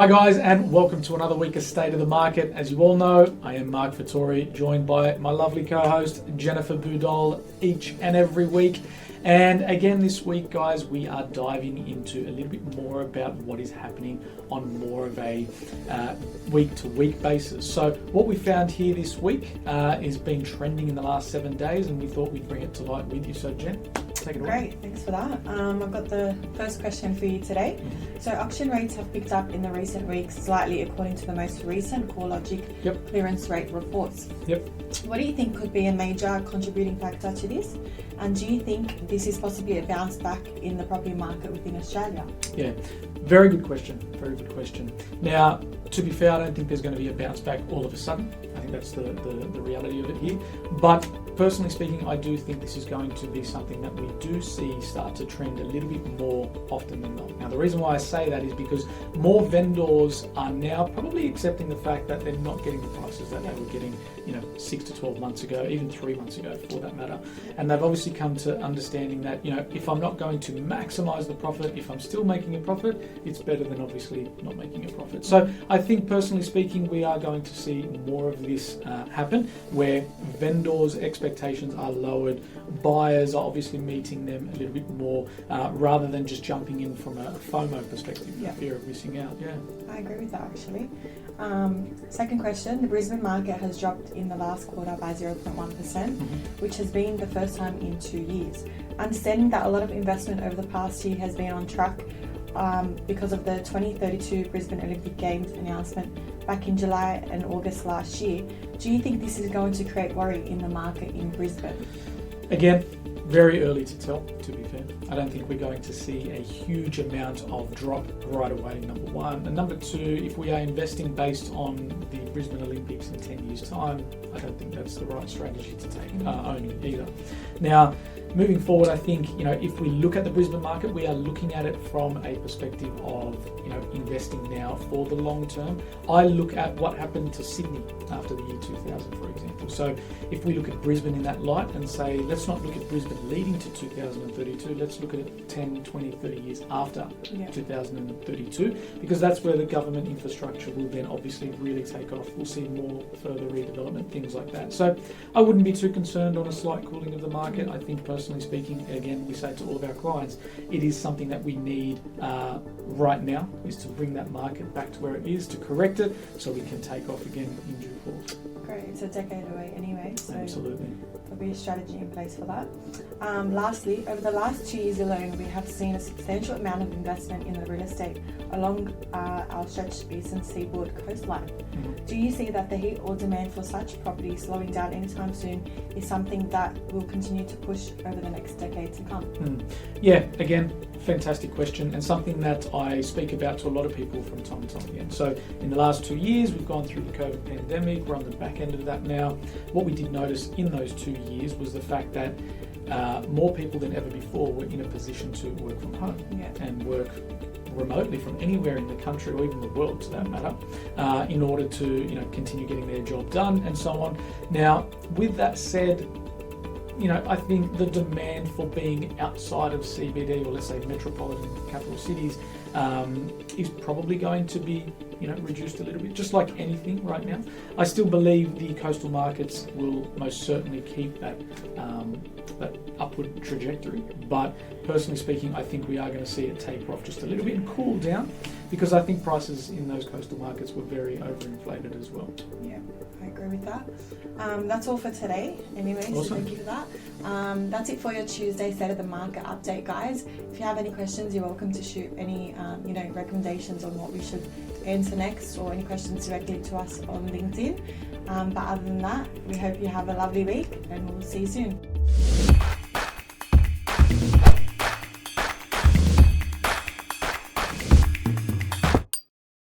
Hi guys, and welcome to another week of State of the Market. As you all know, I am Marc Fattore, joined by my lovely co-host Jennifer Dolh each and every week. And again this week, guys, we are diving into a little bit more about what is happening on more of a week-to-week basis. So what we found here this week is been trending in the last 7 days, and we thought we'd bring it to light with you. So Jen, take it away. Great, thanks for that. I've got the first question for you today. So auction rates have picked up in the recent weeks slightly according to the most recent CoreLogic clearance rate reports. What do you think could be a major contributing factor to this? And do you think this is possibly a bounce back in the property market within Australia? Yeah, very good question. Very good question. Now, to be fair, I don't think there's going to be a bounce back all of a sudden. I think that's the reality of it here. But personally speaking, I do think this is going to be something that we do see start to trend a little bit more often than not. Now, the reason why I say that is because more vendors are now probably accepting the fact that they're not getting the prices that they were getting, 6 to 12 months ago, even 3 months ago for that matter. And they've obviously come to understanding that, if I'm not going to maximize the profit, if I'm still making a profit, it's better than obviously not making a profit. So I think personally speaking, we are going to see more of this happen where vendors' expectations are lowered, buyers are obviously meeting them a little bit more rather than just jumping in from a FOMO perspective, the fear of missing out. Yeah, I agree with that actually. Second question, the Brisbane market has dropped in the last quarter by 0.1%, which has been the first time in 2 years. Understanding that a lot of investment over the past year has been on track because of the 2032 Brisbane Olympic Games announcement back in July and August last year, do you think this is going to create worry in the market in Brisbane? Again, very early to tell, to be fair. I don't think we're going to see a huge amount of drop right away, number one. And number two, if we are investing based on the Brisbane Olympics in 10 years' time, I don't think that's the right strategy to take owning either. Now, moving forward, I think, if we look at the Brisbane market, we are looking at it from a perspective of, investing now for the long term. I look at what happened to Sydney after the year 2000, for example. So if we look at Brisbane in that light and say, let's not look at Brisbane leading to 2032, let's look at it 10, 20, 30 years after 2032, because that's where the government infrastructure will then obviously really take off. We'll see more further redevelopment, things like that. So I wouldn't be too concerned on a slight cooling of the market. I think personally speaking, again, we say to all of our clients, it is something that we need right now, is to bring that market back to where it is, to correct it, so we can take off again in due course. Great, it's a decade away anyway, so absolutely. There'll be a strategy in place for that. Lastly, over the last 2 years alone, we have seen a substantial amount of investment in the real estate along our stretched eastern seaboard coastline. Do you see that the heat or demand for such property slowing down anytime soon is something that will continue to push over the next decade to come? Yeah, again, fantastic question, and something that I speak about to a lot of people from time to time again. So in the last 2 years, we've gone through the COVID pandemic, we're on the back end of that now. What we did notice in those 2 years was the fact that more people than ever before were in a position to work from home and work remotely from anywhere in the country or even the world, to that matter, in order to continue getting their job done and so on. Now, with that said, I think the demand for being outside of CBD, or let's say metropolitan capital cities, is probably going to be reduced a little bit, just like anything right now. I still believe the coastal markets will most certainly keep that upward trajectory, but personally speaking, I think we are going to see it taper off just a little bit and cool down, because I think prices in those coastal markets were very overinflated as well. Yeah, I agree with that. That's all for today anyway, awesome. So thank you for that. That's it for your Tuesday State of the Market update, guys. If you have any questions, you're welcome to shoot any recommendations on what we should answer next, or any questions directly to us on LinkedIn. But other than that, we hope you have a lovely week, and we'll see you soon.